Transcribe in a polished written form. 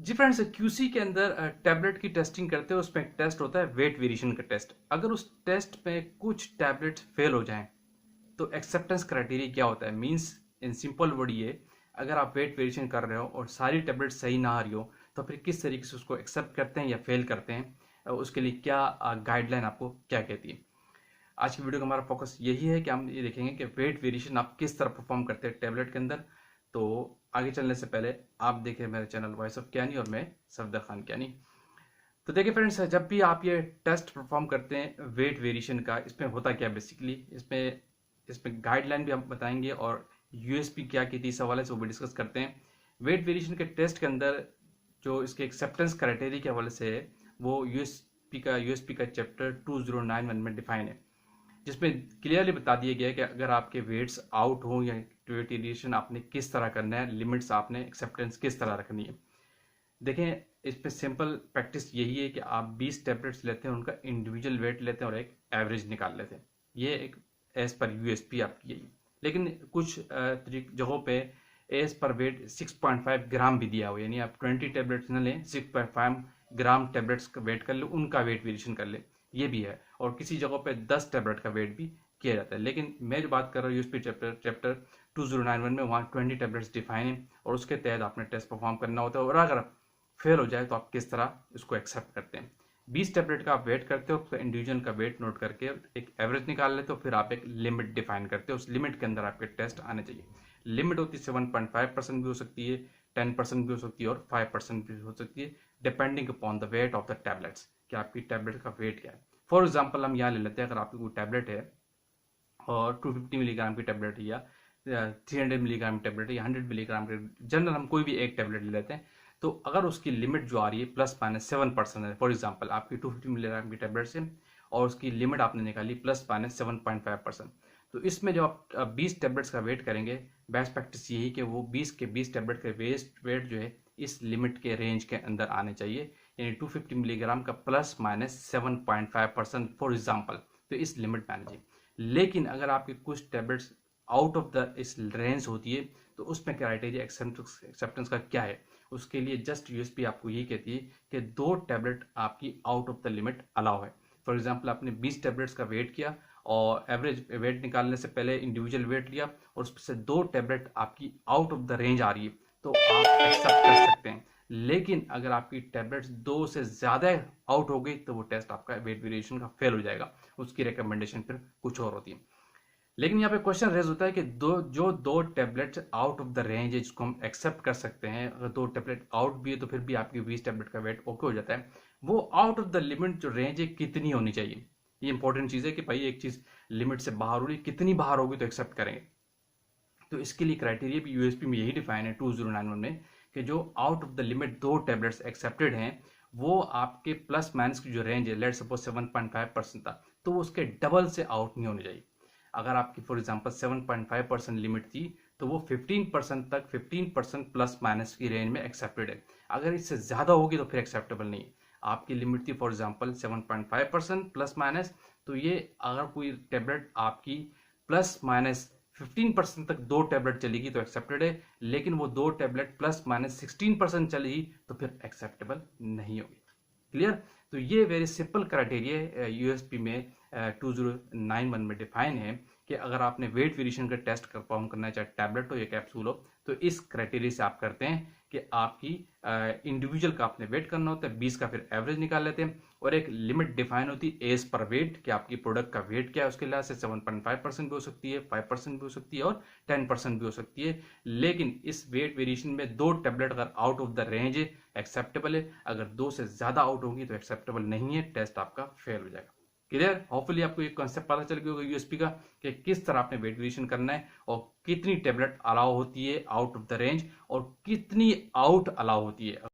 जी friends, QC के अंदर tablet की टेस्टिंग करते हैं। उसमें एक टेस्ट होता है वेट वेरिएशन का टेस्ट। अगर उस टेस्ट में कुछ टैबलेट फेल हो जाएं तो एक्सेप्टेंस क्राइटेरिया क्या होता है? मींस इन सिंपल वर्ड ये, अगर आप वेट वेरिएशन कर रहे हो और सारी टैबलेट सही ना आ रही हो तो फिर किस तरीके से उसको एक्सेप्ट करते हैं या फेल करते हैं? उसके लिए क्या गाइडलाइन आपको क्या कहती है? आज की वीडियो का हमारा फोकस यही है कि हम ये देखेंगे कि वेट वेरिएशन आप किस तरह परफॉर्म करते हैं टैबलेट के अंदर। तो आगे चलने से पहले आप देखें मेरे चैनल वॉइस ऑफ ज्ञानी और मैं सफदर खान ज्ञानी। तो देखिए फ्रेंड्स, जब भी आप ये टेस्ट परफॉर्म करते हैं वेट वेरिएशन का, इसमें होता क्या बेसिकली, इसमें इसमें गाइडलाइन भी हम बताएंगे और यूएसपी क्या की थी इस हवाले से वो भी डिस्कस करते हैं। वेट वेरिएशन के टेस्ट के अंदर जो इसके एक्सेप्टेंस क्राइटेरिया के हवाले से है वो यूएसपी का चैप्टर 2091 में डिफाइन है, जिसमें क्लियरली बता दिया गया है कि अगर आपके वेट्स आउट हो या वेट वेरिएशन आपने किस तरह करना है, लिमिट्स आपने एक्सेप्टेंस किस तरह रखनी है। देखें, इस पे सिंपल प्रैक्टिस यही है कि आप 20 टैबलेट्स लेते हैं, उनका इंडिविजुअल वेट लेते हैं और एक एवरेज निकाल लेते हैं। ये एक एज पर यूएसपी आपकी यही। लेकिन कुछ जगहों पे एज पर वेट 6.5 ग्राम भी दिया हुआ है, यानी आप 20 टैबलेट्स न लें, 6.5 ग्राम टैबलेट्स का वेट कर ले, उनका वेट वेरिएशन कर ले, ये भी है। और किसी जगहों पे 10 टैबलेट का वेट भी किया जाता है। लेकिन मैं जो बात कर रहा हूँ यूएसपी चैप्टर 2091 में, वहाँ 20 टैबलेट्स डिफाइन है और उसके तहत आपने टेस्ट परफॉर्म करना होता है। और अगर फेल हो जाए तो आप किस तरह इसको एक्सेप्ट करते हैं। 20 टैबलेट का आप वेट करते हो, फिर इंडिविजुअल का वेट नोट करके एक एवरेज निकाल लेते हो, फिर आप एक लिमिट डिफाइन करते हो। उस लिमिट के अंदर आपके टेस्ट आने चाहिए। लिमिट होती है 7.5% भी हो सकती है, 10% भी हो सकती है और 5% भी हो सकती है, depending upon the weight of the tablets, कि आपकी टैबलेट का वेट क्या है। फॉर एग्जाम्पल हम यहाँ ले लेते हैं, अगर आपकी कोई टैबलेट है और 250 मिलीग्राम की टैबलेट है या 300 मिलीग्राम की टैबलेट है या 100 मिलीग्राम की, जनरल हम कोई भी एक टैबलेट ले लेते हैं। तो अगर उसकी लिमिट जो आ रही है ±7% है, फॉर एग्जांपल आपकी 250 मिलीग्राम की टैबलेट से और उसकी लिमिट आपने निकाली ±7.5%, तो इसमें जो आप 20 टैबलेट्स का वेट करेंगे, बेस्ट प्रैक्टिस यही कि वो 20 के 20 टैबलेट के वेट जो है इस लिमिट के रेंज के अंदर आने चाहिए, यानी 250 मिलीग्राम का ±7.5% फॉर एग्जाम्पल, तो इस लिमिट में आना चाहिए। लेकिन अगर आपके कुछ टैबलेट्स आउट ऑफ द इस रेंज होती है तो उसमें क्राइटेरिया एक्सेप्टेंस का क्या है? उसके लिए जस्ट यूएसपी आपको यही कहती है कि 2 टैबलेट आपकी out of the limit allow है। फॉर एग्जांपल आपने 20 टैबलेट्स का वेट किया और एवरेज वेट निकालने से पहले इंडिविजुअल वेट लिया और उसमें से 2 टैबलेट आपकी आउट ऑफ द रेंज आ रही है तो आप एक्सेप्ट कर सकते हैं। लेकिन अगर आपकी टैबलेट्स 2 से ज़्यादा आउट हो गई तो वो टेस्ट आपका वेट वेरिएशन का फेल हो जाएगा, उसकी रिकमेंडेशन फिर कुछ और होती है। लेकिन यहाँ पे क्वेश्चन रेज होता है कि दो tablet out of the range है जिसको हम एक्सेप्ट कर सकते हैं, अगर 2 टैबलेट आउट भी है तो फिर भी आपकी 20 टैबलेट का वेट ओके हो जाता है, वो आउट ऑफ द लिमिट जो रेंज है कितनी होनी चाहिए? ये इंपॉर्टेंट चीज़ है कि भाई एक चीज़ लिमिट से बाहर हो रही है, कितनी बाहर होगी तो एक्सेप्ट करेंगे। तो इसके लिए क्राइटेरिया भी यूएसपी में यही डिफाइन है 2091 में, कि जो out of the limit 2 tablets accepted हैं वो आपके प्लस माइनस की जो रेंज है, लेट सपोज 7.5% था, तो वो उसके डबल से आउट नहीं होनी चाहिए। अगर आपकी फॉर एग्जांपल 7.5% लिमिट थी तो वो 15% तक, 15% प्लस माइनस की रेंज में एक्सेप्टेड है। अगर इससे ज़्यादा होगी तो फिर एक्सेप्टेबल नहीं है। आपकी लिमिट थी फॉर एग्जांपल 7.5% प्लस माइनस, तो ये अगर कोई टेबलेट आपकी प्लस माइनस 15% तक 2 टैबलेट चलेगी तो एक्सेप्टेड है, लेकिन वो 2 टैबलेट प्लस माइनस 16% चलेगी तो फिर एक्सेप्टेबल नहीं होगी। क्लियर? तो ये वेरी सिंपल क्राइटेरिया यूएसपी में 2091 में डिफाइन है कि अगर आपने वेट वेरिएशन का टेस्ट परफॉर्म करना है, चाहे टैबलेट हो या कैप्सूल हो, तो इस क्राइटेरिया से आप करते हैं कि आपकी इंडिविजुअल का आपने वेट करना होता है, 20 का फिर एवरेज निकाल लेते हैं और एक लिमिट डिफाइन होती है एज पर वेट, कि आपकी प्रोडक्ट का वेट क्या है, उसके लिहाज से 7.5% भी हो सकती है, 5% भी हो सकती है और 10% भी हो सकती है। लेकिन इस वेट वेरिएशन में 2 टैबलेट अगर आउट ऑफ द रेंज है एक्सेप्टेबल है, अगर 2 से ज़्यादा आउट होगी तो एक्सेप्टेबल नहीं है, टेस्ट आपका फेल हो जाएगा। क्लियर? होपफुली आपको एक कॉन्सेप्ट पता चल गया होगा यूएसपी का, कि किस तरह आपने वेट वेरिएशन करना है और कितनी टेबलेट अलाउ होती है आउट ऑफ द रेंज और कितनी आउट अलाउ होती है।